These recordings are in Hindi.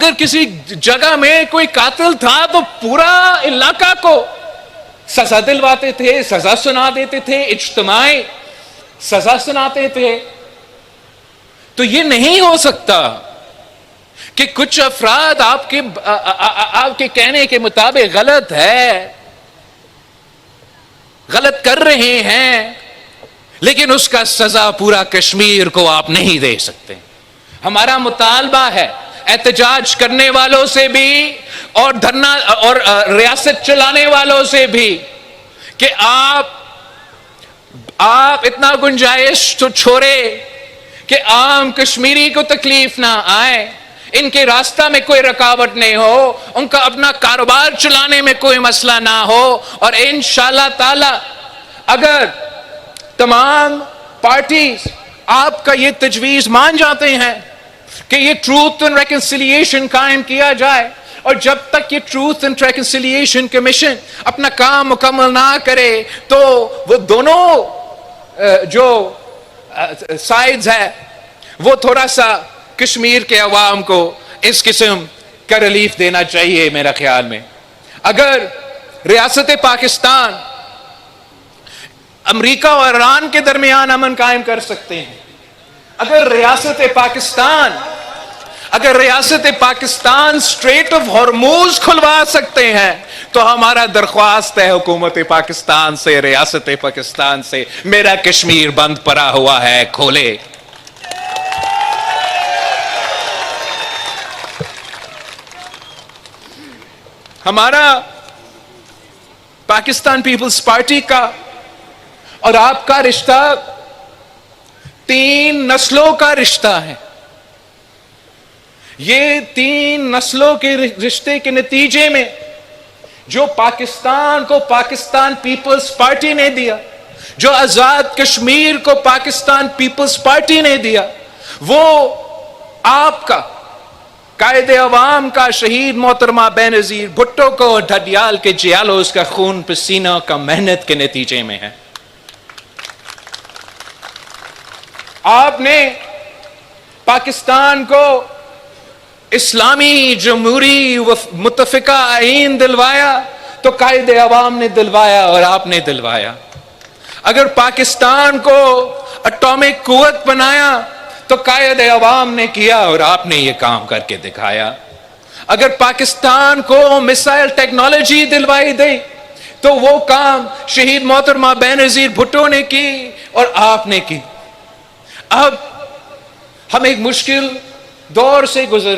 अगर किसी जगह में कोई कातिल था तो पूरा इलाका को सजा दिलवाते थे, सजा सुना देते थे, इज्तिमाई सजा सुनाते थे। तो ये नहीं हो सकता कि कुछ अफराद आपके कहने के मुताबिक गलत कर रहे हैं, लेकिन उसका सजा पूरा कश्मीर को आप नहीं दे सकते। हमारा मुतालबा है एहतजाज करने वालों से भी और धरना और रियासत चलाने वालों से भी कि आप इतना गुंजाइश तो छोड़े कि आम कश्मीरी को तकलीफ ना आए, इनके रास्ता में कोई रुकावट नहीं हो, उनका अपना कारोबार चलाने में कोई मसला ना हो। और इंशाअल्लाह ताला अगर तमाम पार्टीज आपका ये तजवीज मान जाते हैं कि ये ट्रूथ एंड रेकन्सिलिएशन कायम किया जाए, और जब तक ये ट्रूथ एंड रेकन्सिलिएशन कमीशन अपना काम मुकम्मल ना करे तो वो दोनों जो साइड्स है वो थोड़ा सा कश्मीर के अवाम को इस किस्म का रिलीफ देना चाहिए। मेरा ख्याल में अगर रियासत पाकिस्तान अमेरिका और ईरान के दरमियान अमन कायम कर सकते हैं, अगर रियासत पाकिस्तान स्ट्रेट ऑफ हॉर्मूज खुलवा सकते हैं, तो हमारा दरख्वास्त है हुकूमत पाकिस्तान से, रियासत पाकिस्तान से, मेरा कश्मीर बंद पड़ा हुआ है, खोले। हमारा पाकिस्तान पीपल्स पार्टी का और आपका रिश्ता 3 नस्लों का रिश्ता है। ये 3 नस्लों के रिश्ते के नतीजे में जो पाकिस्तान को पाकिस्तान पीपल्स पार्टी ने दिया, जो आजाद कश्मीर को पाकिस्तान पीपल्स पार्टी ने दिया, वो आपका कायदे अवाम का शहीद मोहतरमा बेनजीर भुट्टो को और ढडियाल के जियालोस का खून पसीना का मेहनत के नतीजे में है। आपने पाकिस्तान को इस्लामी जमहूरी मुत्तफिका आईन दिलवाया तो कायदे अवाम ने दिलवाया और आपने दिलवाया। अगर पाकिस्तान को एटॉमिक कुव्वत बनाया तो कायदे अवाम ने किया और आपने ये काम करके दिखाया। अगर पाकिस्तान को मिसाइल टेक्नोलॉजी दिलवाई दी तो वो काम शहीद मोहतरमा बेनजीर भुट्टो ने की और आपने की। अब हम एक मुश्किल दौर से गुजर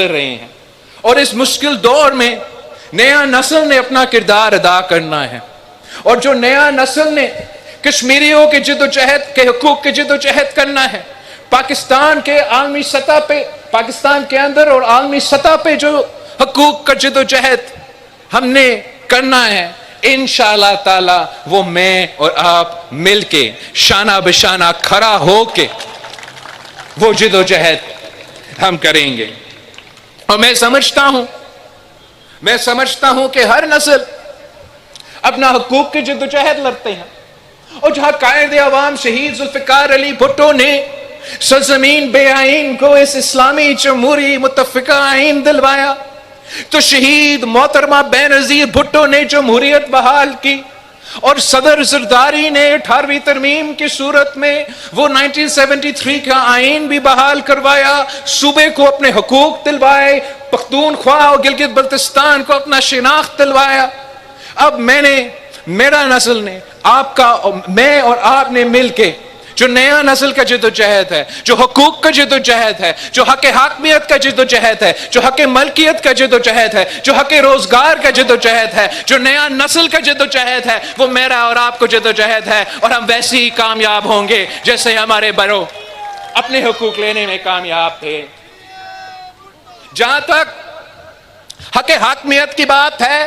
रहे हैं और इस मुश्किल दौर में नया नस्ल ने अपना किरदार अदा करना है, और जो नया नस्ल ने कश्मीरियों के जिद्दोजहद के हुकूक की जिद्दोजहद करना है, पाकिस्तान के आलमी सतह पे, पाकिस्तान के अंदर और आलमी सतह पे जो हुकूक का जिद्दोजहद हमने करना है, इंशाअल्लाह ताला वो मैं और आप मिलके शाना बिशाना खड़ा होके वो जिद्दोजहद हम करेंगे। और मैं समझता हूं कि हर नस्ल अपना हुकूक की जिद्दोजहद लड़ते हैं, और जहां कायदे अवाम शहीद जुल्फिकार अली भुट्टो ने सरजमीन बेआईन को इस इस्लामी जमहूरी मुत्तफिका आईन दिलवाया, तो शहीद मोहतरमा बेनजीर भुट्टो ने जमहूरियत बहाल की, और सदर जरदारी ने 18वीं तरमीम की सूरत में वो 1973 का आईन भी बहाल करवाया, सूबे को अपने हुकूक दिलवाए, पख्तूनख्वा और गिलगित बल्तिस्तान को अपना शिनाख्त दिलवाया। अब मेरा नस्ल ने, मैं और आपने मिलके जो नया नस्ल का जिद्दोजहद है, जो हुकूक का जिद्दोजहद है, जो हक हाकमियत का जिद्दोजहद है, जो हक मलकियत का जिद्दोजहद है, जो हक रोजगार का जिद्दोजहद है, जो नया नस्ल का जिद्दोजहद है, वो मेरा और आपको जिद्दोजहद है। और हम वैसे ही कामयाब होंगे जैसे हमारे बड़ों अपने हुकूक लेने में कामयाब थे। जहां तक हक हाकमियत की बात है,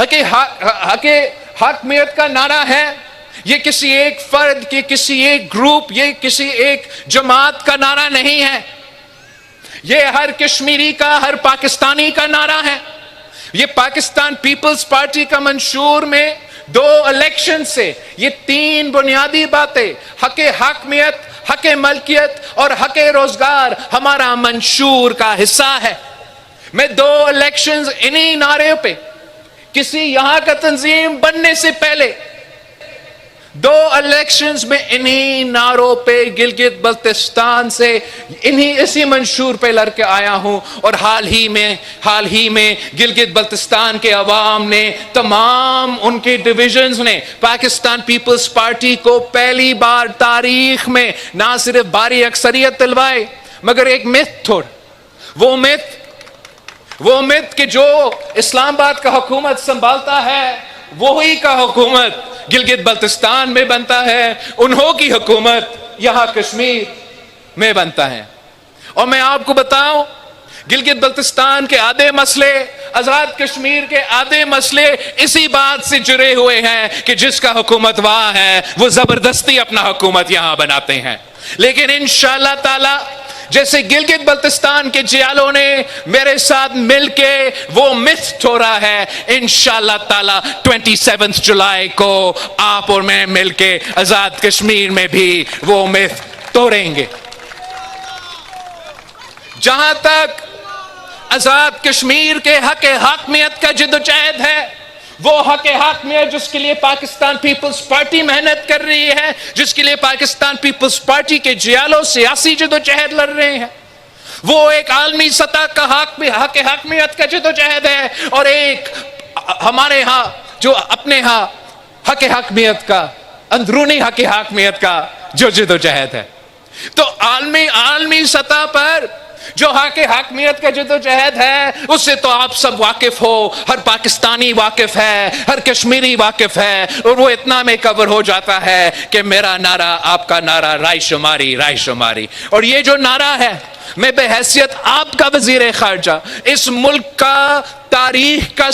हक हाकमियत का नारा है, ये किसी एक फर्द की, किसी एक ग्रुप, ये किसी एक जमात का नारा नहीं है, ये हर कश्मीरी का, हर पाकिस्तानी का नारा है। ये पाकिस्तान पीपल्स पार्टी का मंशूर में 2 इलेक्शन से ये 3 बुनियादी बातें, हक हाकमियत, हक मलकियत और हक रोजगार, हमारा मंशूर का हिस्सा है। मैं 2 इलेक्शंस इन्हीं नारे पे, किसी यहां का तंजीम बनने से पहले 2 इलेक्शंस में इन्हीं नारों पे गिलगित बल्तिस्तान से इसी मंशूर पे लड़के आया हूं। और हाल ही में गिलगित बल्तिस्तान के अवाम ने, तमाम उनके डिविजन्स ने पाकिस्तान पीपल्स पार्टी को पहली बार तारीख में ना सिर्फ भारी अक्सरियत दिलवाए, मगर एक मिथ छोड़, वो मिथ कि जो इस्लामाबाद का हुकूमत संभालता है वही का हुकूमत गिलगित बल्तिस्तान में बनता है, उन्हों की हुकूमत यहां कश्मीर में बनता है। और मैं आपको बताऊं, गिलगित बल्तिस्तान के आधे मसले, आजाद कश्मीर के आधे मसले इसी बात से जुड़े हुए हैं कि जिसका हुकूमत वहां है वो जबरदस्ती अपना हुकूमत यहां बनाते हैं। लेकिन इंशाअल्लाह ताला जैसे गिलगित बल्तिस्तान के जियालों ने मेरे साथ मिलके वो मिथ तोड़ा है, इंशाअल्लाह ताला 27 जुलाई को आप और मैं मिलके आजाद कश्मीर में भी वो मिथ तोड़ेंगे। जहां तक आजाद कश्मीर के हक हाकमियत का जिद्दोजहद है, वो हक हाकमियत जिसके लिए पाकिस्तान पीपल्स पार्टी मेहनत कर रही है, जिसके लिए पाकिस्तान पीपल्स पार्टी के जियालों सियासी जिद्दोजहद लड़ रहे हैं, वो एक आलमी सतह का हक हाकमियत का जिद्दोजहद है, और एक हमारे यहां जो अपने यहां हक हाकमियत का, अंदरूनी हक हाकमियत का जो जिद्दोजहद है। तो आलमी सतह पर जो हक हाकमियत का जिद्दोजहद है उससे तो आप सब वाकिफ हो, हर पाकिस्तानी वाकिफ है, हर कश्मीरी वाकिफ है, और वो इतना में कवर हो जाता है कि मेरा नारा आपका नारा, राय शुमारी। और ये जो नारा है, मैं बेहैसियत आपका वजीर खारजा, इस मुल्क का तारीख का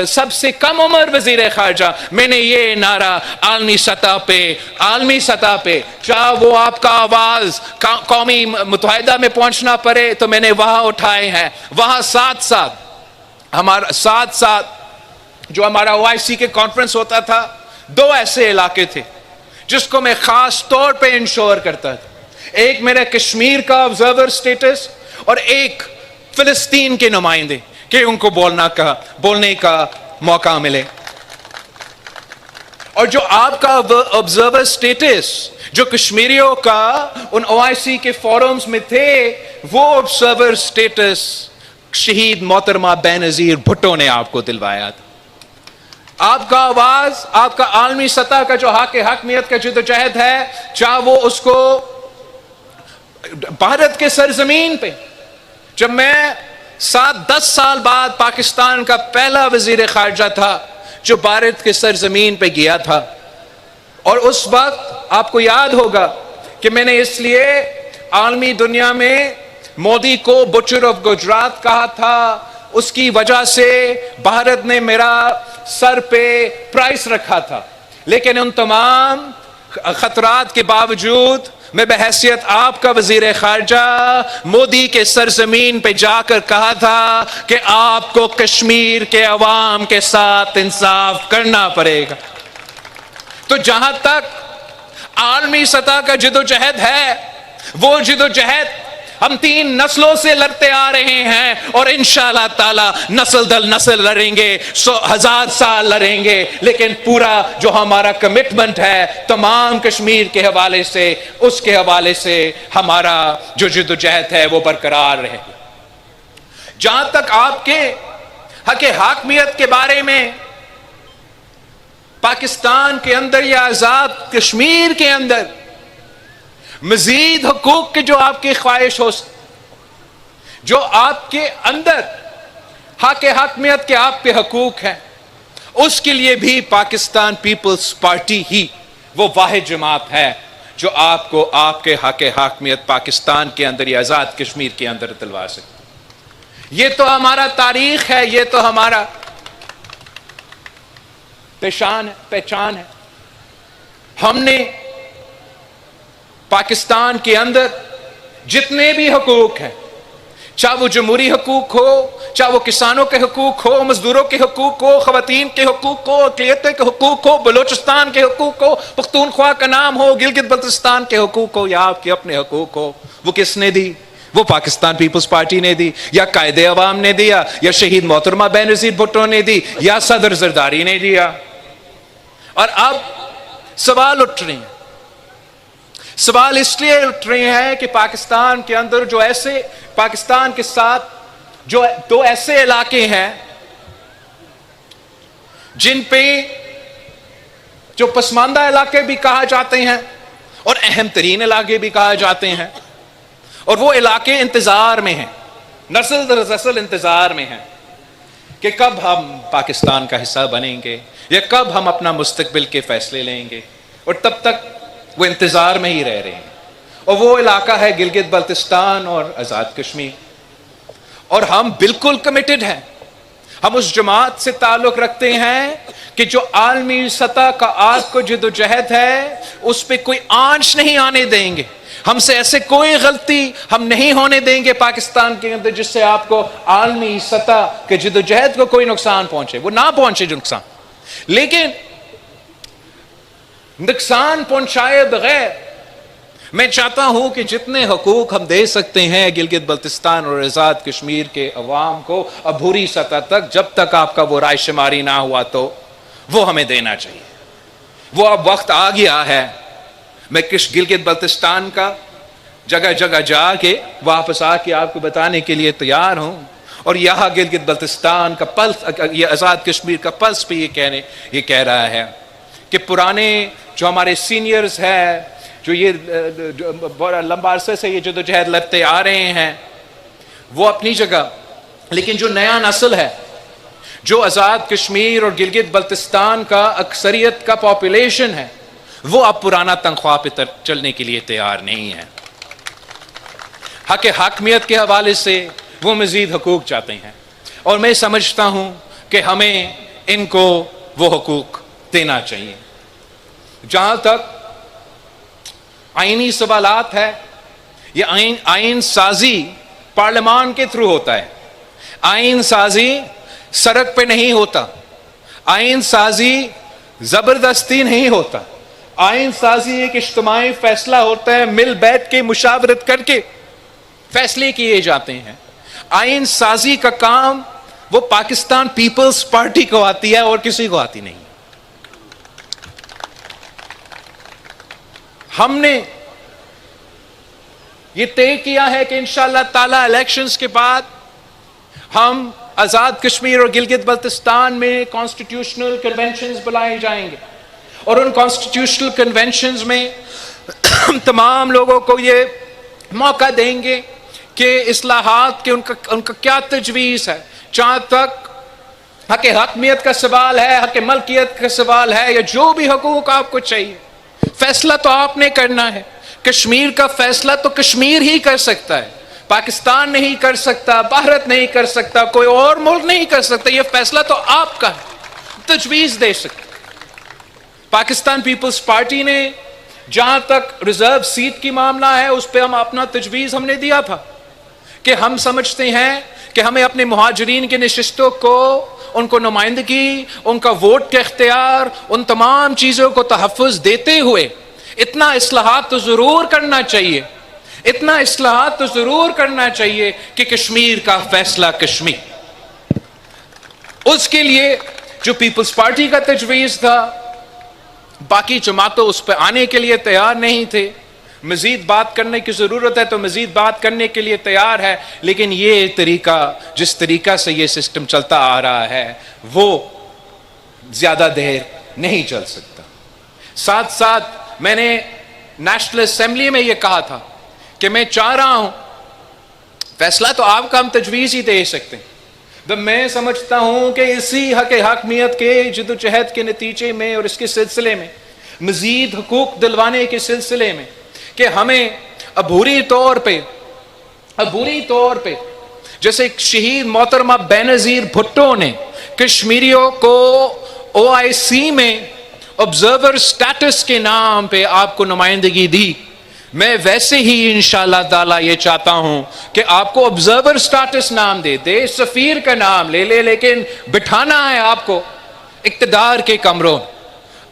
सबसे कम उम्र वजीर खारजा, मैंने ये नारा आलमी सतह पे चाहे वो आपका आवाज कौमी मुत्तहिदा में पहुंचना पड़े तो मैंने वहां उठाए हैं। वहां साथ जो हमारा OIC के कॉन्फ्रेंस होता था, 2 ऐसे इलाके थे जिसको मैं खास तौर पे इंश्योर करता था। एक मेरा कश्मीर का ऑब्जर्वर स्टेटस और एक फिलिस्तीन के नुमाइंदे, कि उनको बोलने का मौका मिले। और जो आपका ऑब्जर्वर स्टेटस जो कश्मीरियों का उन OIC के फोरम्स में थे, वो ऑब्जर्वर स्टेटस शहीद मोहतरमा बेनजीर भुट्टो ने आपको दिलवाया था। आपका आवाज, आपका आलमी सतह का जो हक हकमियत का जिद्दोजहद है, चाहे वो उसको भारत के सरजमीन पे, जब मैं 7-10 साल बाद पाकिस्तान का पहला वजीर खारजा था जो भारत के सरजमीन पे गया था, और उस वक्त आपको याद होगा कि मैंने इसलिए आलमी दुनिया में मोदी को बुचर ऑफ गुजरात कहा था, उसकी वजह से भारत ने मेरा सर पे प्राइस रखा था। लेकिन उन तमाम खतरात के बावजूद मैं बहैसियत आपका वजीर खारजा मोदी के सरजमीन पे जाकर कहा था कि आपको कश्मीर के अवाम के साथ इंसाफ करना पड़ेगा। तो जहां तक आलमी सतह का जिद्दोजहद है, वो जिद्दोजहद हम 3 नस्लों से लड़ते आ रहे हैं, और इंशाअल्लाह ताला नस्ल दल नस्ल लड़ेंगे, 1000 साल लड़ेंगे, लेकिन पूरा जो हमारा कमिटमेंट है तमाम कश्मीर के हवाले से, उसके हवाले से हमारा जो जिद्दोजहद है वो बरकरार रहेगा। जहां तक आपके हक हाकमियत के बारे में, पाकिस्तान के अंदर या आजाद कश्मीर के अंदर मजीद हुकूक की जो आपकी ख्वाहिश हो, जो आपके अंदर हक हाकमियत के आप पे हकूक हैं, उसके लिए भी पाकिस्तान पीपल्स पार्टी ही वो वाहिद जमात है जो आपको आपके हक हाकमियत पाकिस्तान के अंदर या आजाद कश्मीर के अंदर दिलवा सकती। ये तो हमारा तारीख है, ये तो हमारा पहचान है। हमने पाकिस्तान के अंदर जितने भी हकूक हैं, चाहे वो जमहूरी हकूक हो, चाहे वो किसानों के हकूक हो, मजदूरों के हकूक हो, खवातीन के हकूक हो, अक़लियत के हकूक हो, बलोचिस्तान के हकूक हो, पख्तूनख्वा का नाम हो, गिलगित बल्तिस्तान के हकूक हो, या आपके अपने हकूक हो, वो किसने दी? वो पाकिस्तान पीपल्स पार्टी ने दी, या कायदे अवाम ने दिया, या शहीद मोहतरमा बेनज़ीर भुट्टो ने दी, या सदर जरदारी ने दिया। और अब सवाल उठ रहे हैं, सवाल इसलिए उठ रहे हैं कि पाकिस्तान के अंदर जो ऐसे, पाकिस्तान के साथ जो दो ऐसे इलाके हैं जिन पे जो पसमानदा इलाके भी कहा जाते हैं और अहम तरीन इलाके भी कहा जाते हैं, और वो इलाके इंतजार में हैं, नस्ल दर नस्ल इंतजार में हैं कि कब हम पाकिस्तान का हिस्सा बनेंगे या कब हम अपना मुस्तकबिल के फैसले लेंगे, और तब तक वो इंतजार में ही रह रहे हैं। और वो इलाका है गिलगित बल्तिस्तान और आज़ाद कश्मीर। और हम बिल्कुल कमिटेड हैं, हम उस जमात से ताल्लुक रखते हैं कि जो आलमी सतह का आपको जिद्दोजहद है उस पर कोई आंच नहीं आने देंगे, हमसे ऐसे कोई गलती हम नहीं होने देंगे पाकिस्तान के अंदर जिससे आपको आलमी सतह के जिद्दोजहद को कोई नुकसान पहुंचे, वो ना पहुंचे जो नुकसान। लेकिन नुकसान पहुंचाए बगैर मैं चाहता हूं कि जितने हकूक हम दे सकते हैं गिलगित बल्तिस्तान और आज़ाद कश्मीर के अवाम को अभूरी सतह तक, जब तक आपका वो राय शुमारी ना हुआ तो वो हमें देना चाहिए। वो अब वक्त आ गया है। मैं किस गिलगित बल्तिस्तान का जगह जगह जाके वापस आके आपको बताने के लिए तैयार हूं, और यह गिलगित बल्तिस्तान का पल्स, ये आज़ाद कश्मीर का पल्स भी ये कह रहा है कि पुराने जो हमारे सीनियर्स हैं, जो ये बड़ा लंबा अरसे से ये जद्दोजहद लड़ते आ रहे हैं, वो अपनी जगह, लेकिन जो नया नस्ल है, जो आज़ाद कश्मीर और गिलगित बल्तिस्तान का अक्सरियत का पॉपुलेशन है, वो अब पुराना तनख्वाह पे चलने के लिए तैयार नहीं है। हक हाकमियत के हवाले से वो मज़ीद हकूक चाहते हैं, और मैं समझता हूँ कि हमें इनको वो हकूक देना चाहिए। जहाँ तक आईनी सवालात है, ये आइन साजी पार्लियामान के थ्रू होता है। आइन साजी सड़क पे नहीं होता, आइन साजी जबरदस्ती नहीं होता, आइन साजी एक इज्तिमाई फैसला होता है, मिल बैठ के मुशावरत करके फैसले किए जाते हैं। आइन साजी का काम वो पाकिस्तान पीपल्स पार्टी को आती है और किसी को आती नहीं। हमने ये तय किया है कि इंशाअल्लाह ताला इलेक्शंस के बाद हम आज़ाद कश्मीर और गिलगित बल्तिस्तान में कॉन्स्टिट्यूशनल कन्वेंशंस बुलाए जाएंगे, और उन कॉन्स्टिट्यूशनल कन्वेंशंस में तमाम लोगों को ये मौका देंगे कि इस्लाहात के उनका क्या तजवीज़ है। जहाँ तक हक हकमियत का सवाल है, हक मलकियत का सवाल है, या जो भी हकूक आपको चाहिए, फैसला तो आपने करना है। कश्मीर का फैसला तो कश्मीर ही कर सकता है, पाकिस्तान नहीं कर सकता, भारत नहीं कर सकता, कोई और मुल्क नहीं कर सकता। ये फैसला तो आपका है, तजवीज़ दे सकते। पाकिस्तान पीपल्स पार्टी ने जहां तक रिजर्व सीट की मामला है, उस पर हम अपना तजवीज़ हमने दिया था कि हम समझते हैं कि हमें अपने मुहाजिरीन के नशिस्तों को, उनको नुमाइंदगी, उनका वोट का इख्तियार, उन तमाम चीज़ों को तहफ़्फ़ुज़ देते हुए इतना इस्लाहात तो ज़रूर करना चाहिए, इतना इस्लाहात तो ज़रूर करना चाहिए कि कश्मीर का फैसला कश्मीर। उसके लिए जो पीपल्स पार्टी का तजवीज़ था, बाकी जमातों उस पर आने के लिए तैयार नहीं थे। मज़ीद बात करने की ज़रूरत है तो मज़ीद बात करने के लिए तैयार है, लेकिन ये तरीका, जिस तरीका से ये सिस्टम चलता आ रहा है, वो ज़्यादा देर नहीं चल सकता। साथ साथ मैंने नेशनल असेंबली में ये कहा था कि मैं चाह रहा हूँ, फैसला तो आपका हम तजवीज़ ही दे सकते हैं, तो मैं समझता हूँ कि इसी हक हाकमियत के जद्दोजहद के नतीजे में और इसके सिलसिले में, मज़ीद हकूक़ दिलवाने के सिलसिले में, कि हमें अबूरी तौर पे जैसे शहीद मोहतरमा बेनज़ीर भुट्टो ने कश्मीरियों को OIC में ऑब्जर्वर स्टेटस के नाम पे आपको नुमाइंदगी दी, मैं वैसे ही इंशाअल्लाह ताला ये चाहता हूं कि आपको ऑब्जर्वर स्टेटस नाम दे, सफीर का नाम ले ले, लेकिन बिठाना है आपको इक़्तिदार के कमरों,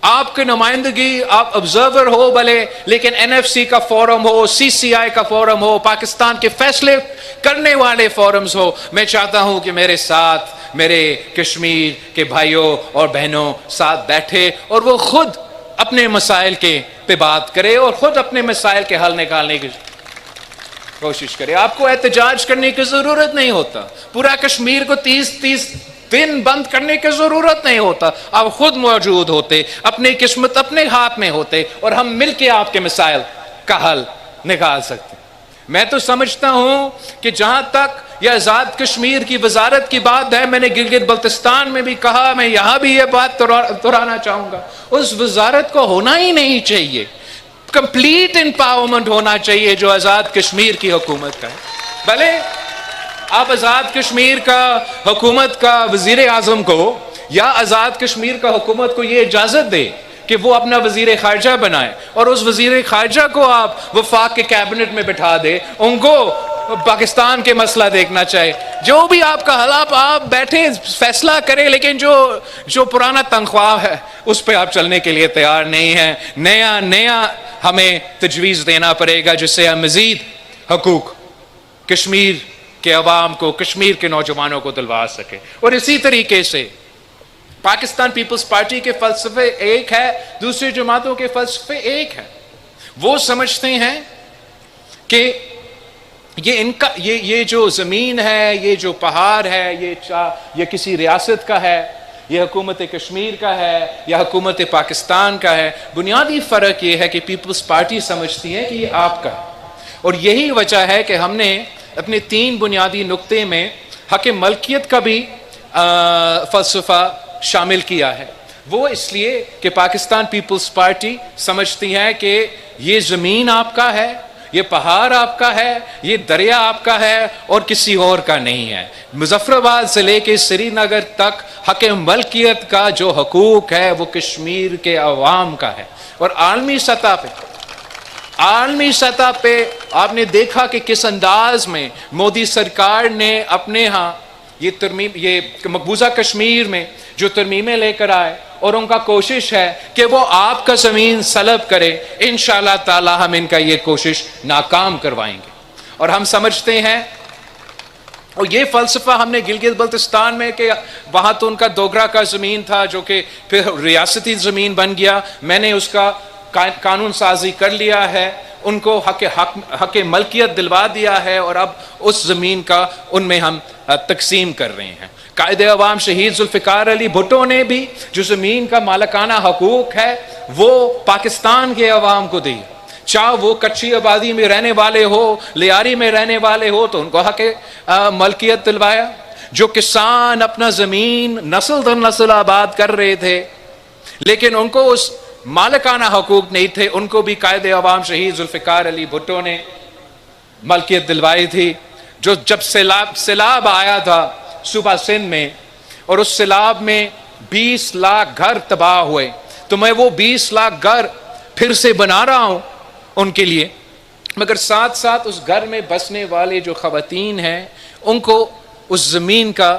आपकी नुमाइंदगी, आप ऑब्जर्वर हो भले, लेकिन एनएफसी का फोरम हो, सीसीआई का फोरम हो, पाकिस्तान के फैसले करने वाले फोरम्स हो, मैं चाहता हूं कि मेरे साथ मेरे कश्मीर के भाइयों और बहनों साथ बैठे और वो खुद अपने मसाइल के पे बात करे और खुद अपने मसाइल के हल निकालने की कोशिश करे। आपको एहतजाज करने की जरूरत नहीं होता, पूरा कश्मीर को 30-30 दिन बंद करने की जरूरत नहीं होता। आप खुद मौजूद होते, अपनी किस्मत अपने हाथ में होते और हम मिलके आपके मसाइल का हल निकाल सकते। मैं तो समझता हूं कि जहां तक यह आजाद कश्मीर की वजारत की बात है, मैंने गिलगित बल्तिस्तान में भी कहा, मैं यहां भी यह बात दोहराना चाहूंगा, उस वजारत को होना ही नहीं चाहिए। कंप्लीट एम्पावरमेंट होना चाहिए जो आजाद कश्मीर की हुकूमत का है। भले आप आजाद कश्मीर का हुकूमत का वजीर आजम को या आजाद कश्मीर का हुकूमत को यह इजाजत दे कि वो अपना वजीर खारजा बनाए और उस वजीर खारजा को आप वफाक के कैबिनेट में बिठा दे, उनको पाकिस्तान के मसला देखना चाहे, जो भी आपका हल आप बैठे फैसला करें, लेकिन जो पुराना तनख्वाह है उस पर आप चलने के लिए तैयार नहीं है। नया हमें तजवीज देना पड़ेगा जिससे हम मजीद हकूक कश्मीर के अवाम को, कश्मीर के नौजवानों को दिलवा सके। और इसी तरीके से पाकिस्तान पीपल्स पार्टी के फलसफे एक है, दूसरी जमातों के फलसफे एक है। वो समझते हैं कि ये जो जमीन है, ये जो पहाड़ है, ये किसी रियासत का है, ये हुकूमत कश्मीर का है या हुकूमत पाकिस्तान का है। बुनियादी फर्क ये है कि पीपल्स पार्टी समझती है कि ये आपका है। और यही वजह है कि हमने अपने 3 बुनियादी नुक्ते में हक मलकियत का भी फलसफा शामिल किया है। वो इसलिए कि पाकिस्तान पीपल्स पार्टी समझती है कि ये ज़मीन आपका है, ये पहाड़ आपका है, ये दरिया आपका है और किसी और का नहीं है। मुजफ्फराबाद से लेके श्रीनगर तक हक मलकियत का जो हकूक है वो कश्मीर के अवाम का है। और आलमी सतह पे आपने देखा कि किस अंदाज में मोदी सरकार ने अपने यहाँ ये मकबूजा कश्मीर में जो तरमीमें लेकर आए और उनका कोशिश है कि वो आपका ज़मीन सलब करे। इंशाअल्लाह ताला हम इनका ये कोशिश नाकाम करवाएंगे। और हम समझते हैं, और ये फ़लसफ़ा हमने गिलगित बल्तिस्तान में कि वहाँ तो उनका दोगरा का ज़मीन था जो कि फिर रियासती ज़मीन बन गया, मैंने उसका कानून साजी कर लिया है, उनको हक मलकियत दिलवा दिया है और अब उस ज़मीन का उनमें हम तकसीम कर रहे हैं। कायदे अवाम शहीद जुल्फ़िकार अली भुट्टो ने भी जो ज़मीन का मालिकाना हकूक है वो पाकिस्तान के अवाम को दी, चाहे वो कच्ची आबादी में रहने वाले हो, लियारी में रहने वाले हो, तो उनको हक मलकियत दिलवाया। जो किसान अपना ज़मीन नस्ल दर नस्ल आबाद कर रहे थे लेकिन उनको उस मालिकाना हकूक नहीं थे, उनको भी कायदे अवाम शहीद जुल्फ़िकार अली भुट्टो ने मलकियत दिलवाई थी। जो जब सैलाब आया था सूबा सिंध में और उस सैलाब में 20 लाख घर तबाह हुए, तो मैं वो 20 लाख घर फिर से बना रहा हूँ उनके लिए, मगर साथ साथ उस घर में बसने वाले जो ख़वातीन हैं उनको उस ज़मीन का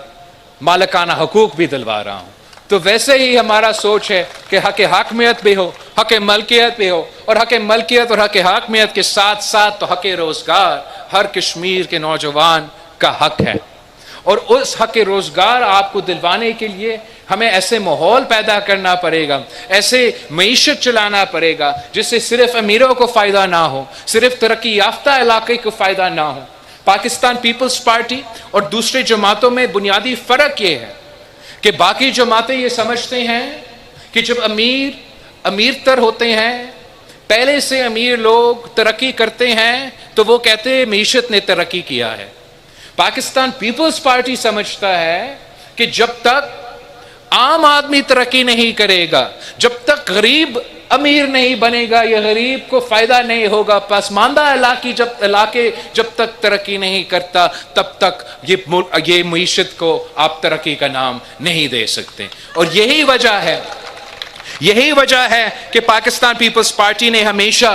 मालिकाना हकूक भी दिलवा रहा हूँ। तो वैसे ही हमारा सोच है कि हक हाकमियत भी हो, हक मलकियत भी हो, और हक मलकियत और हक हाकमियत के साथ साथ तो हक रोज़गार हर कश्मीर के नौजवान का हक है। और उस हक रोज़गार आपको दिलवाने के लिए हमें ऐसे माहौल पैदा करना पड़ेगा, ऐसे मईशत चलाना पड़ेगा जिससे सिर्फ अमीरों को फ़ायदा ना हो, सिर्फ तरक्की याफ्ता इलाके को फ़ायदा ना हो। पाकिस्तान पीपल्स पार्टी और दूसरे जमातों में बुनियादी फ़र्क ये है कि बाकी जमातें ये समझते हैं कि जब अमीर तर होते हैं, पहले से अमीर लोग तरक्की करते हैं, तो वो कहते हैं मईशत ने तरक्की किया है। पाकिस्तान पीपल्स पार्टी समझता है कि जब तक आम आदमी तरक्की नहीं करेगा, जब तक गरीब अमीर नहीं बनेगा, यह गरीब को फायदा नहीं होगा। पसमानदा इलाके जब तक तरक्की नहीं करता तब तक ये मईशत को आप तरक्की का नाम नहीं दे सकते। और यही वजह है कि पाकिस्तान पीपल्स पार्टी ने हमेशा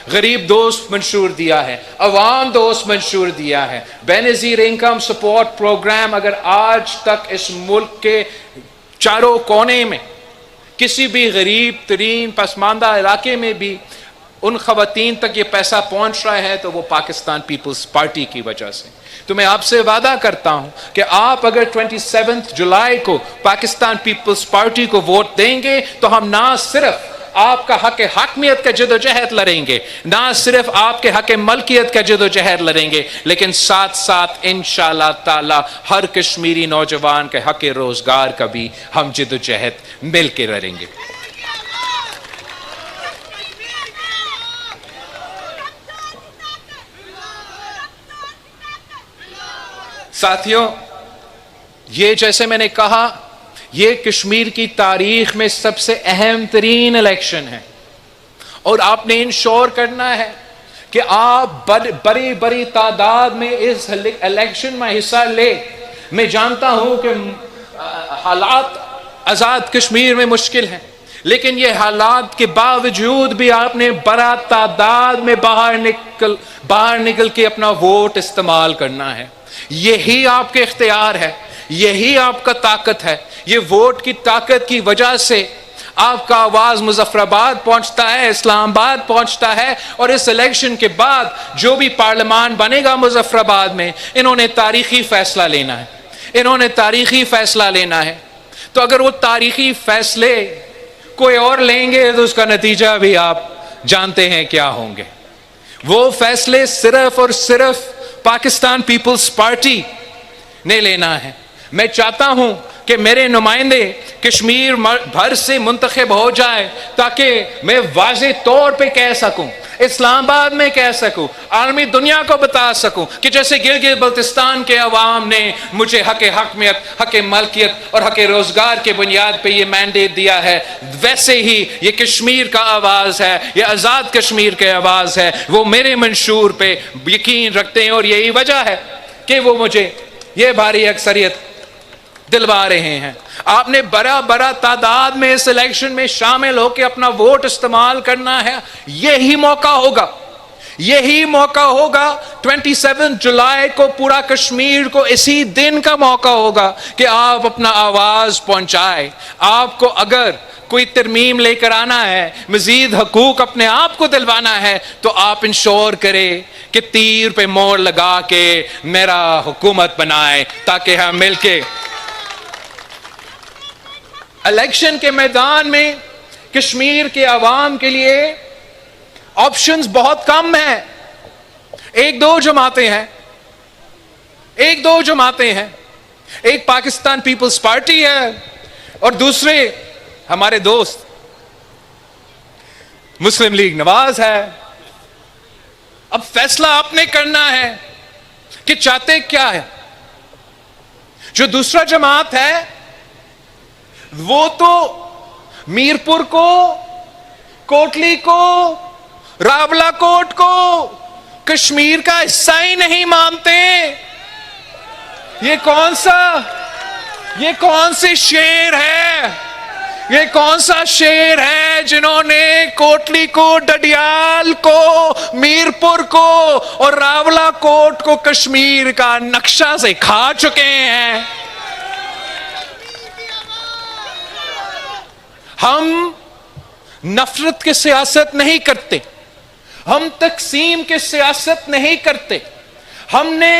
गरीब दोस्त मंशूर दिया है, अवाम दोस्त मंशूर दिया है। बेनज़ीर इनकम सपोर्ट प्रोग्राम अगर आज तक इस मुल्क के चारों कोने में किसी भी गरीब तरीन पसमानदा इलाके में भी उन खवातीन तक ये पैसा पहुंच रहा है तो वो पाकिस्तान पीपल्स पार्टी की वजह से। तो मैं आपसे वादा करता हूं कि आप अगर 27 जुलाई को पाकिस्तान पीपल्स पार्टी को वोट देंगे तो हम ना सिर्फ आपका हक हकमियत का जदोजहद लड़ेंगे, ना सिर्फ आपके हक मलकियत का जदोजहद लड़ेंगे, लेकिन साथ साथ इंशाअल्लाह ताला हर कश्मीरी नौजवान के हक रोजगार का भी हम जदोजहद मिल के लड़ेंगे। साथियों, ये जैसे मैंने कहा, ये कश्मीर की तारीख में सबसे अहम तरीन इलेक्शन है और आपने इंश्योर करना है कि आप बड़ी बड़ी तादाद में इस इलेक्शन में हिस्सा ले। मैं जानता हूं कि हालात आज़ाद कश्मीर में मुश्किल हैं, लेकिन ये हालात के बावजूद भी आपने बड़ा तादाद में बाहर निकल के अपना वोट इस्तेमाल करना है। यही आपके इख्तियार है, यही आपका ताकत है। ये वोट की ताकत की वजह से आपका आवाज मुजफ्फराबाद पहुंचता है, इस्लामाबाद पहुंचता है, और इस इलेक्शन के बाद जो भी पार्लियामान बनेगा मुजफ्फराबाद में, इन्होंने तारीखी फैसला लेना है, इन्होंने तारीखी फैसला लेना है। तो अगर वो तारीखी फैसले कोई और लेंगे तो उसका नतीजा भी आप जानते हैं क्या होंगे। वो फैसले सिर्फ और सिर्फ पाकिस्तान पीपल्स पार्टी ने लेना है। मैं चाहता हूं कि मेरे नुमाइंदे कश्मीर भर से मुंतखब हो जाए ताकि मैं वाज़े तौर पे कह सकूं, इस्लामाबाद में कह सकूं, आलमी दुनिया को बता सकूं कि जैसे गिलगित बल्तिस्तान के अवाम ने मुझे हक हकमियत, हक मलकियत और हक रोजगार के बुनियाद पे ये मैंडेट दिया है, वैसे ही ये कश्मीर का आवाज है, ये आज़ाद कश्मीर के आवाज है। वो मेरे मंशूर पे यकीन रखते हैं और यही वजह है कि वो मुझे ये भारी अक्सरियत दिलवा रहे हैं। आपने बड़ा तादाद में इस इलेक्शन में शामिल होकर अपना वोट इस्तेमाल करना है। यही मौका होगा, यही मौका होगा 27 जुलाई को पूरा कश्मीर को इसी दिन का मौका होगा कि आप अपना आवाज पहुंचाए। आपको अगर कोई तरमीम लेकर आना है, मजीद हकूक अपने आप को दिलवाना है, तो आप इंश्योर करें कि तीर पे मोहर लगा के मेरा हुकूमत बनाए ताकि हम मिलके इलेक्शन के मैदान में कश्मीर के अवाम के लिए ऑप्शंस बहुत कम हैं। एक दो जमातें हैं, एक पाकिस्तान पीपल्स पार्टी है और दूसरे हमारे दोस्त मुस्लिम लीग नवाज है। अब फैसला आपने करना है कि चाहते क्या है। जो दूसरा जमात है वो तो मीरपुर को, कोटली को, रावलाकोट को कश्मीर का हिस्सा ही नहीं मानते। ये कौन से शेर है, ये कौन सा शेर है जिन्होंने कोटली को, डडियाल को, मीरपुर को और रावलाकोट को कश्मीर का नक्शा से खा चुके हैं। हम नफरत की सियासत नहीं करते, हम तकसीम की सियासत नहीं करते। हमने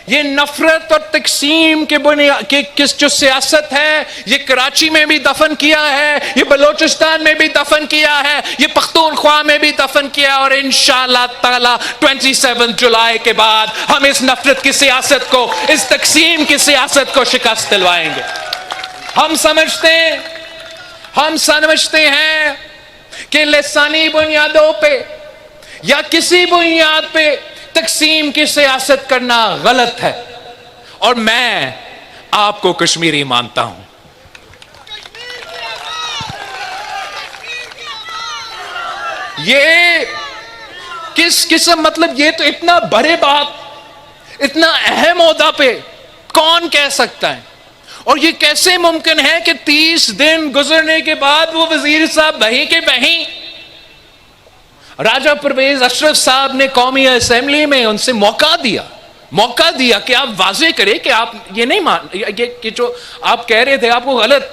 ये नफरत और तकसीम के बुनियाद की जो सियासत है, ये कराची में भी दफन किया है, ये बलोचिस्तान में भी दफन किया है, ये पख्तूनख्वा में भी दफन किया, और इंशाअल्लाह ताला 27 जुलाई के बाद हम इस नफरत की सियासत को, इस तकसीम की सियासत को शिकस्त दिलवाएंगे। हम समझते हैं कि लिसानी बुनियादों पे या किसी बुनियाद पे तकसीम की सियासत करना गलत है, और मैं आपको कश्मीरी मानता हूं। ये किस किस्म, मतलब ये तो इतना बड़े बात, इतना अहम ओहदा पे कौन कह सकता है। और ये कैसे मुमकिन है कि 30 दिन गुजरने के बाद वो वजीर साहब वहीं के वहीं, राजा परवेज अशरफ साहब ने कौमी असेंबली में उनसे मौका दिया कि आप वाजे करें कि आप ये नहीं मान, ये कि जो आप कह रहे थे आपको गलत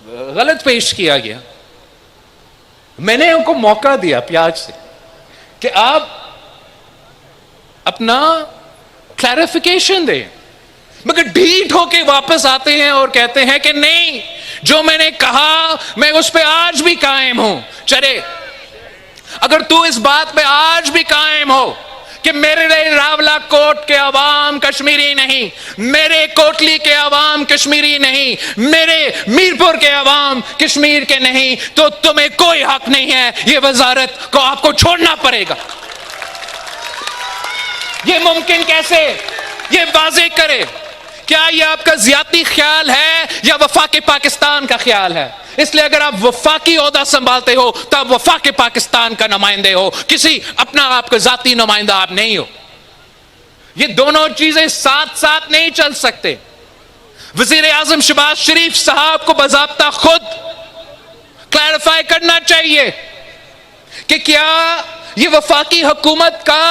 गलत पेश किया गया। मैंने उनको मौका दिया प्यार से कि आप अपना क्लैरिफिकेशन दें, मगर ढीठ होके वापस आते हैं और कहते हैं कि नहीं, जो मैंने कहा मैं उस पे आज भी कायम हूं। चले, अगर तू इस बात पे आज भी कायम हो कि मेरे रावला कोट के अवाम कश्मीरी नहीं, मेरे कोटली के अवाम कश्मीरी नहीं, मेरे मीरपुर के अवाम कश्मीर के नहीं, तो तुम्हें कोई हक नहीं है, ये वजारत को आपको छोड़ना पड़ेगा। ये मुमकिन कैसे? ये वाज़ेह करे, क्या ये आपका ज़ियाती ख्याल है या वफाक पाकिस्तान का ख्याल है? इसलिए अगर आप वफाकी ओहदा संभालते हो तो आप वफाक पाकिस्तान का नुमाइंदे हो, किसी अपना आपका जाती नुमाइंदा आप नहीं हो। ये दोनों चीजें साथ साथ नहीं चल सकते। वजीर आजम शहबाज शरीफ साहब को बाज़ाब्ता खुद क्लैरिफाई करना चाहिए कि क्या ये वफाकी हुकूमत का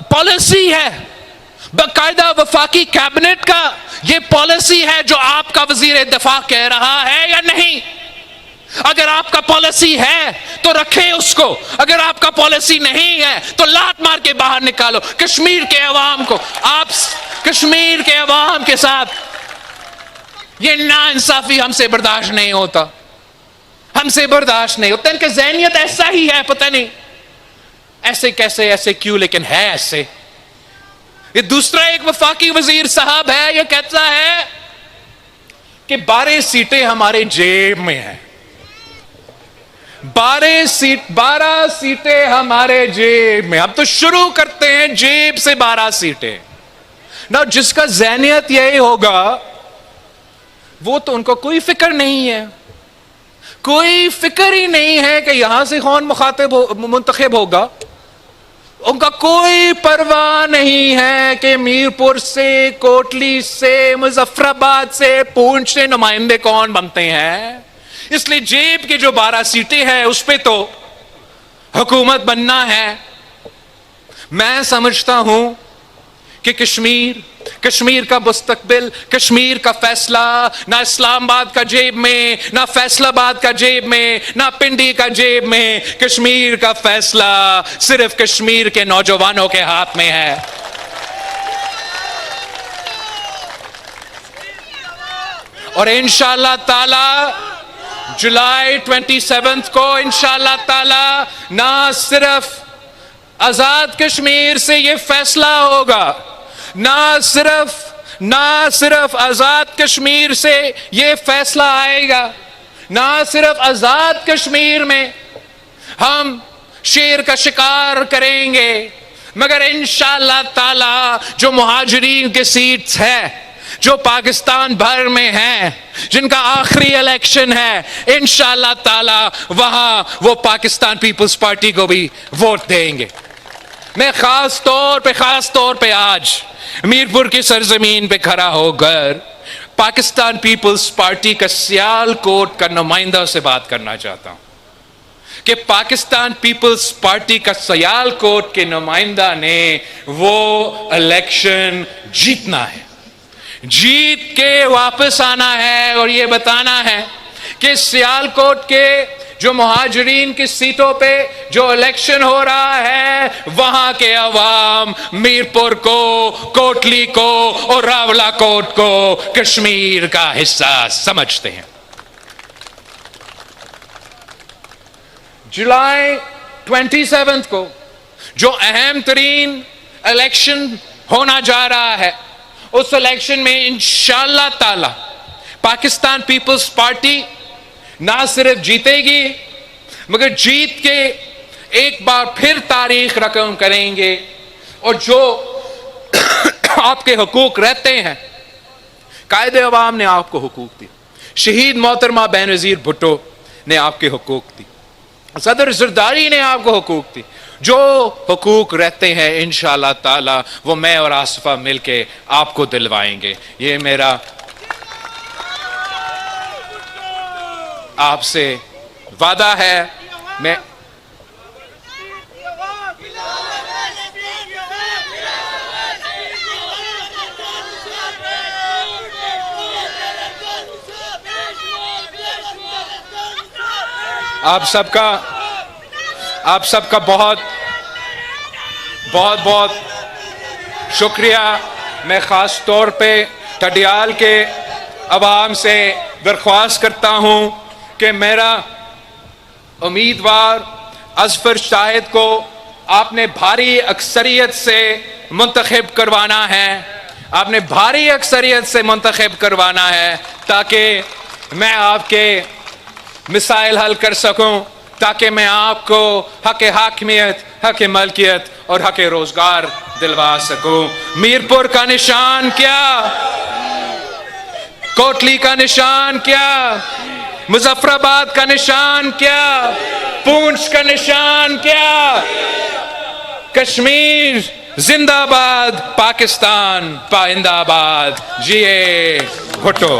पॉलिसी है, बाकायदा वफाकी कैबिनेट का ये पॉलिसी है जो आपका वजीर दिफा कह रहा है या नहीं? अगर आपका पॉलिसी है तो रखे उसको, अगर आपका पॉलिसी नहीं है तो लात मार के बाहर निकालो। कश्मीर के अवाम को, आप कश्मीर के अवाम के साथ ये नाइंसाफी हमसे बर्दाश्त नहीं होता, हमसे बर्दाश्त नहीं होता। इनका ज़हनियत ऐसा ही है, पता नहीं ऐसे कैसे, ऐसे क्यों, लेकिन है ऐसे। ये दूसरा एक वफाकी वजीर साहब है, ये कहता है कि 12 सीटें हमारे जेब में हैं, 12 सीटें हमारे जेब में। अब तो शुरू करते हैं जेब से 12 सीटें ना। जिसका ज़हनियत यही होगा वो तो, उनको कोई फिक्र नहीं है, कोई फिक्र ही नहीं है कि यहां से कौन मुंतखब होगा। उनका कोई परवाह नहीं है कि मीरपुर से, कोटली से, मुजफ्फराबाद से, पूंछ से नुमाइंदे कौन बनते हैं। इसलिए जेब की जो 12 सीटें हैं उस पे तो हुकूमत बनना है। मैं समझता हूं कि कश्मीर का मुस्तकबिल, कश्मीर का फैसला ना इस्लामाबाद का जेब में, ना फैसलाबाद का जेब में, ना पिंडी का जेब में। कश्मीर का फैसला सिर्फ कश्मीर के नौजवानों के हाथ में है। और इंशाअल्लाह ताला जुलाई 27 को इंशाअल्लाह ताला ना सिर्फ आजाद कश्मीर से ये फैसला होगा, ना सिर्फ आजाद कश्मीर से ये फैसला आएगा, ना सिर्फ आजाद कश्मीर में हम शेर का शिकार करेंगे, मगर इंशाअल्लाह ताला जो मुहाजिरीन के सीट्स है जो पाकिस्तान भर में हैं, जिनका आखिरी इलेक्शन है, इंशाअल्लाह ताला वहां वो पाकिस्तान पीपल्स पार्टी को भी वोट देंगे। मैं खास तौर पे आज मीरपुर की सरजमीन पे खड़ा होकर पाकिस्तान पीपल्स पार्टी का सियालकोट का नुमाइंदा से बात करना चाहता हूं कि पाकिस्तान पीपल्स पार्टी का सियालकोट के नुमाइंदा ने वो इलेक्शन जीतना है, जीत के वापस आना है और ये बताना है कि सियालकोट के जो मुहाजिरीन की सीटों पे जो इलेक्शन हो रहा है वहां के अवाम मीरपुर को, कोटली को और रावलाकोट को कश्मीर का हिस्सा समझते हैं। जुलाई 27 को जो अहम तरीन इलेक्शन होना जा रहा है, उस इलेक्शन में इंशाअल्लाह ताला पाकिस्तान पीपल्स पार्टी ना सिर्फ जीतेगी मगर जीत के एक बार फिर तारीख रकम करेंगे। और जो आपके हुकूक रहते हैं, कायदे अवाम ने आपको हुकूक दी, शहीद मोहतरमा बेनज़ीर भुट्टो ने आपके हुकूक दी, सदर जरदारी ने आपको हुकूक दी। जो हुकूक रहते हैं इंशाअल्लाह ताला वो मैं और आसिफा मिलके आपको दिलवाएंगे। ये मेरा आपसे वादा है। मैं आप सबका बहुत बहुत बहुत शुक्रिया। मैं ख़ास तौर पे ठडियाल के अवाम से दरख्वास्त करता हूँ कि मेरा उम्मीदवार अज़फ़र शाहिद को आपने भारी अक्सरियत से मुंतखब करवाना है। आपने भारी अक्सरियत से मुंतखब करवाना है ताकि मैं आपके मिसाइल हल कर सकूं, ताकि मैं आपको हक हाकिमियत, हक मलकियत और हक रोजगार दिलवा सकूं। मीरपुर का निशान क्या, कोटली का निशान क्या, मुजफ्फराबाद का निशान क्या, पूंछ का निशान क्या? कश्मीर जिंदाबाद, पाकिस्तान पाइंदाबाद। जिए भुट्टो।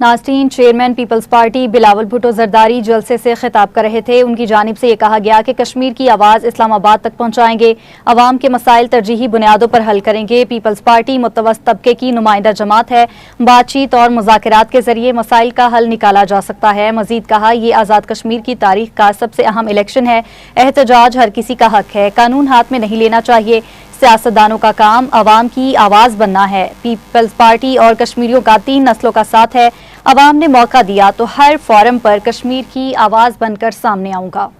नाज़रीन, chairman peoples party Bilawal Bhutto Zardari जलसे से खिताब कर रहे थे। उनकी जानिब से ये कहा गया कि कश्मीर की आवाज़ इस्लामाबाद तक पहुँचाएंगे, अवाम के मसाइल तरजीही बुनियादों पर हल करेंगे। पीपल्स पार्टी मुतवस्सित तबके की नुमाइंदा जमात है, बातचीत और मुज़ाकरात के जरिए मसाइल का हल निकाला जा सकता है। मजीद कहा, ये आज़ाद कश्मीर की तारीख का सबसे अहम इलेक्शन है, एहतजाज हर किसी का हक है, कानून हाथ में नहीं लेना चाहिए। सियासतदानों का काम अवाम की आवाज़ बनना है। पीपल्स पार्टी और कश्मीरियों का 3 नस्लों का साथ है। अवाम ने मौका दिया तो हर फोरम पर कश्मीर की आवाज़ बनकर सामने आऊँगा।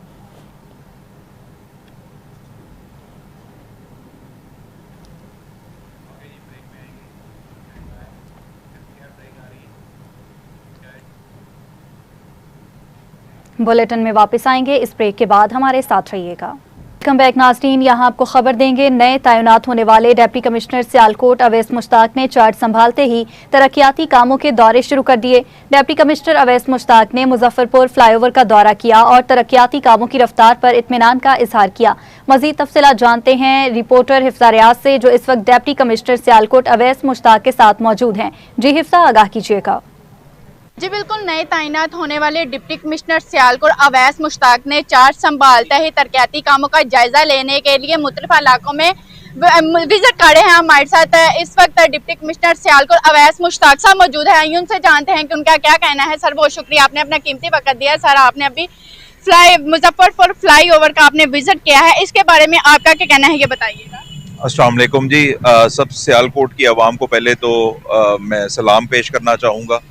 बुलेटिन में वापस आएंगे, इस ब्रेक के बाद हमारे साथ रहिएगा। वेलकम बैक नाज़रीन, यहाँ आपको खबर देंगे, नए तैनात होने वाले डिप्टी कमिश्नर सियालकोट अवैस मुश्ताक ने चार्ज संभालते ही तरक्याती कामों के दौरे शुरू कर दिए। डिप्टी कमिश्नर अवैस मुश्ताक ने मुजफ्फरपुर फ्लाईओवर का दौरा किया और तरक्याती कामों की रफ्तार पर इत्मीनान का इजहार किया। मजीद तफसीलात जानते हैं रिपोर्टर हिफ्जा रियाज से, जो इस वक्त डिप्टी कमिश्नर सियालकोट अवैस मुश्ताक के साथ मौजूद हैं। जी हिफ्जा, आगाह कीजिएगा। जी बिल्कुल, नए तैनात होने वाले डिप्टी कमिश्नर सियालकोट अवैस मुश्ताक ने चार्ज संभालते ही तरक्याती कामों का जायजा लेने के लिए मुख्तलिफ इलाकों में विजिट करे हैं। हमारे साथ इस वक्त डिप्टी कमिश्नर सियालकोट अवैस मुश्ताक साहब मौजूद है। उनसे जानते हैं कि उनका क्या कहना है। सर, बहुत शुक्रिया, आपने अपना कीमती वक्त दिया। सर, आपने अभी मुजफ्फरपुर फ्लाई ओवर का आपने विजिट किया है, इसके बारे में आपका क्या कहना है, ये बताइएगा। अस्सलाम वालेकुम जी। सब सियालकोट की आवाम को पहले तो मैं सलाम पेश करना चाहूँगा।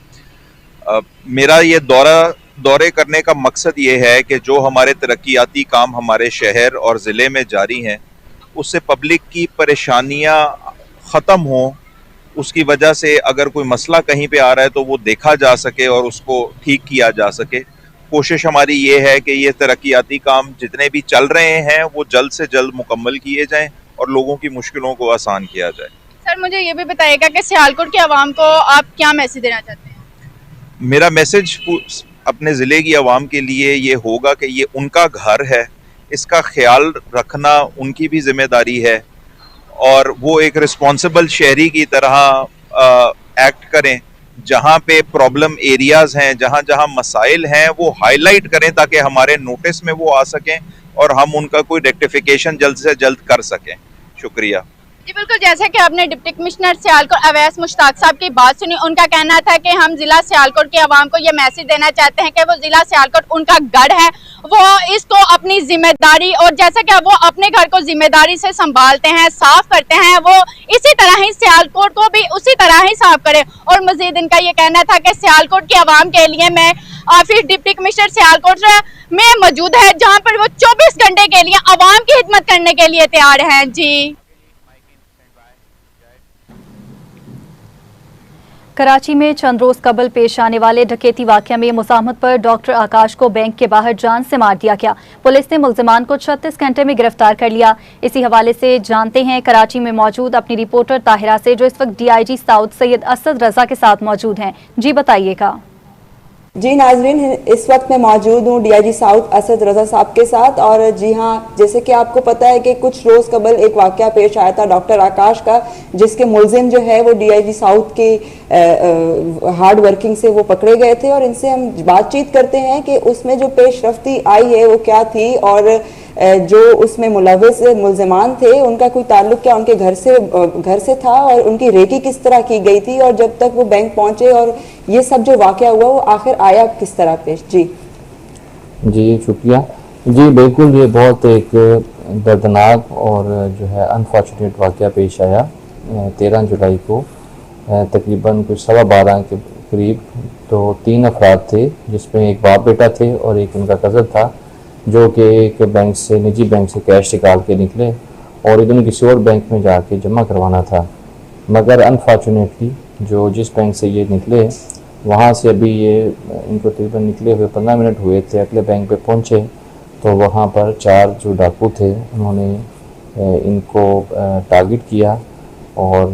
मेरा ये दौरे करने का मकसद ये है कि जो हमारे तरक्याती काम हमारे शहर और ज़िले में जारी हैं, उससे पब्लिक की परेशानियां ख़त्म हों। उसकी वजह से अगर कोई मसला कहीं पे आ रहा है तो वो देखा जा सके और उसको ठीक किया जा सके। कोशिश हमारी ये है कि ये तरक्याती काम जितने भी चल रहे हैं वो जल्द से जल्द मुकम्मल किए जाएं और लोगों की मुश्किलों को आसान किया जाए। सर, मुझे ये भी बताइएगा कि सियालकोट की आवाम को आप क्या मैसेज देना चाहते हैं? मेरा मैसेज अपने ज़िले की आवाम के लिए ये होगा कि ये उनका घर है, इसका ख्याल रखना उनकी भी जिम्मेदारी है और वो एक रिस्पॉन्सिबल शहरी की तरह एक्ट करें। जहाँ पे प्रॉब्लम एरियाज़ हैं, जहाँ जहाँ मसाइल हैं, वो हाईलाइट करें ताकि हमारे नोटिस में वो आ सकें और हम उनका कोई रेक्टिफिकेशन जल्द से जल्द कर सकें। शुक्रिया। जी बिल्कुल, जैसे कि आपने डिप्टी कमिश्नर सियालकोट अवैस मुश्ताक साहब की बात सुनी, उनका कहना था कि हम जिला सियालकोट की आवाम को ये मैसेज देना चाहते हैं कि वो जिला सियालकोट उनका गढ़ है, वो इसको अपनी जिम्मेदारी और जैसा कि वो अपने घर को जिम्मेदारी से संभालते हैं, साफ करते हैं, वो इसी तरह ही सियालकोट को भी उसी तरह ही साफ करे। और मजीद इनका ये कहना था कि सियालकोट की आवाम के लिए मैं ऑफिस डिप्टी कमिश्नर सियालकोट में मौजूद है, जहाँ पर वो 24 घंटे के लिए आवाम की खिदमत करने के लिए तैयार हैं। जी, कराची में चंद रोज कबल पेश आने वाले डकैती वाकया में मुज़ाहमत पर डॉक्टर आकाश को बैंक के बाहर जान से मार दिया गया। पुलिस ने मुल्जिमान को 36 घंटे में गिरफ्तार कर लिया। इसी हवाले से जानते हैं कराची में मौजूद अपनी रिपोर्टर ताहिरा से, जो इस वक्त DIG साउथ सैयद असद रजा के साथ मौजूद हैं। जी बताइएगा। जी नाजरीन, इस वक्त मैं मौजूद हूँ DIG साउथ असद रजा साहब के साथ। और जी हाँ, जैसे कि आपको पता है कि कुछ रोज़ कबल एक वाक़या पेश आया था डॉक्टर आकाश का, जिसके मुलजिम जो है वो DIG साउथ की हार्ड वर्किंग से वो पकड़े गए थे। और इनसे हम बातचीत करते हैं कि उसमें जो पेशरफ्ती आई है वो क्या थी और जो उसमें मुलविस मुल्ज़िमान थे उनका कोई ताल्लुक क्या उनके घर से था, और उनकी रेकी किस तरह की गई थी, और जब तक वो बैंक पहुंचे और ये सब जो वाक़या हुआ वो आखिर आया किस तरह पेश। जी शुक्रिया जी। बिल्कुल, ये बहुत एक दर्दनाक और जो है अनफॉर्चुनेट वाक़या पेश आया 13 जुलाई को तकरीबन कुछ 12:15 के करीब। तो 3 अफराद थे जिसमें एक बाप बेटा थे और एक उनका कज़न था, जो कि एक बैंक से, निजी बैंक से कैश निकाल के निकले और इधर किसी और बैंक में जाके जमा करवाना था। मगर अनफॉर्चुनेटली जो जिस बैंक से ये निकले वहाँ से अभी ये इनको तकरीबन निकले हुए 15 मिनट हुए थे, अगले बैंक पे पहुँचे तो वहाँ पर 4 जो डाकू थे उन्होंने इनको टारगेट किया और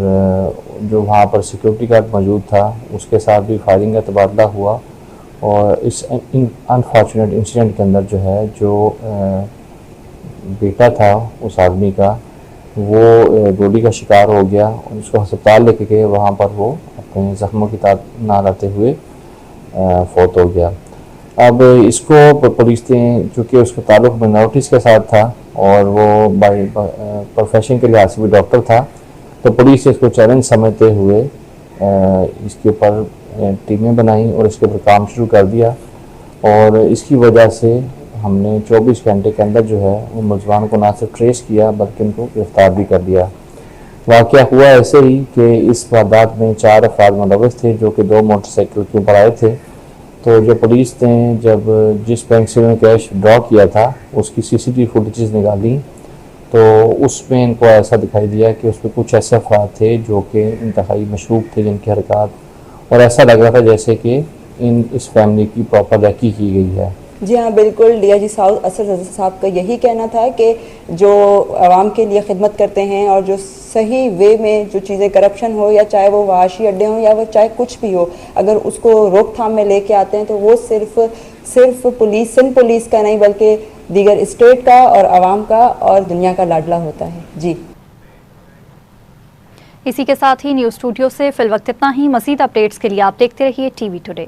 जो वहाँ पर सिक्योरिटी गार्ड मौजूद था उसके साथ भी फायरिंग का तबादला हुआ। और इस अनफॉर्चुनेट इंसिडेंट के अंदर जो है जो बेटा था उस आदमी का वो गोली का शिकार हो गया और उसको अस्पताल लेके गए, वहाँ पर वो अपने ज़ख्मों की ताब ना लाते हुए फौत हो गया। अब इसको पुलिस ने, चूँकि उसका ताल्लुक़ माइनॉरिटीज़ के साथ था और वो बाई प्रोफेशन के लिहाज से भी डॉक्टर था, तो पुलिस ने इसको चैलेंज समझते हुए इसके ऊपर टीमें बनाई और इसके ऊपर काम शुरू कर दिया। और इसकी वजह से हमने 24 घंटे के अंदर जो है वो मुलज़मान को ना सिर्फ ट्रेस किया बल्कि उनको गिरफ़्तार भी कर दिया। वाक़या हुआ ऐसे ही कि इस वारदात में 4 अफराद मुलव्वस थे जो कि 2 मोटरसाइकिल के ऊपर आए थे। तो जो पुलिस ने जब जिस बैंक से उन्होंने कैश ड्रॉ किया था उसकी CCTV फुटेजेस निकाली तो उसमें इनको ऐसा दिखाई दिया कि उसमें कुछ ऐसे अफराद थे जो कि इंतहाई मशरूक थे जिनकी हरकत, और ऐसा लग रहा था जैसे कि इस फैमिली की प्रॉपर रेकी की गई है। जी हाँ, बिल्कुल। DIG साउथ असद रज़ा साहब का यही कहना था कि जो आवाम के लिए खिदमत करते हैं और जो सही वे में जो चीज़ें करप्शन हो या चाहे वो वहाशी अड्डे हों या वो चाहे कुछ भी हो, अगर उसको रोकथाम में लेके आते हैं तो वो सिर्फ पुलिस, सिंध पुलिस का नहीं बल्कि दीगर स्टेट का और आवाम का और दुनिया का लाडला होता है। जी, इसी के साथ ही न्यूज़ स्टूडियो से फिलवक्त इतना ही। मज़ीद अपडेट्स के लिए आप देखते रहिए TV टुडे।